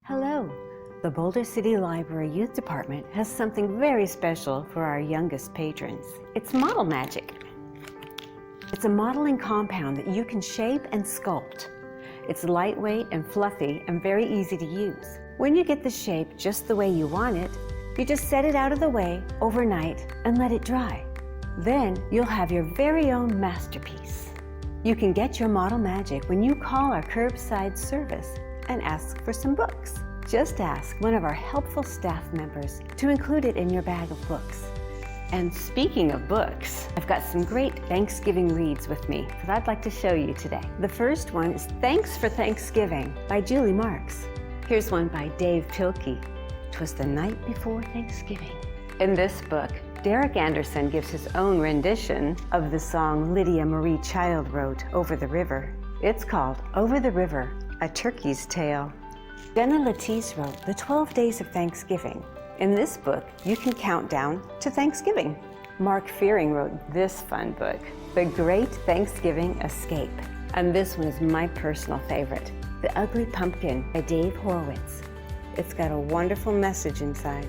Hello! The Boulder City Library Youth Department has something very special for our youngest patrons. It's Model Magic. It's a modeling compound that you can shape and sculpt. It's lightweight and fluffy and very easy to use. When you get the shape just the way you want it, you just set it out of the way overnight and let it dry. Then you'll have your very own masterpiece. You can get your Model Magic when you call our curbside service and ask for some books. Just ask one of our helpful staff members to include it in your bag of books. And speaking of books, I've got some great Thanksgiving reads with me that I'd like to show you today. The first one is Thanks for Thanksgiving by Julie Marks. Here's one by Dave Pilkey. 'Twas the night before Thanksgiving. In this book, Derek Anderson gives his own rendition of the song Lydia Marie Child wrote, Over the River. It's called Over the River, A Turkey's Tale. Jenna Latisse wrote The 12 Days of Thanksgiving. In this book, you can count down to Thanksgiving. Mark Fearing wrote this fun book, The Great Thanksgiving Escape. And this one is my personal favorite, The Ugly Pumpkin by Dave Horowitz. It's got a wonderful message inside.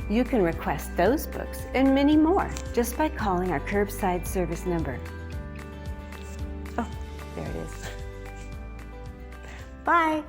You can request those books and many more just by calling our curbside service number. Oh, there it is. Bye.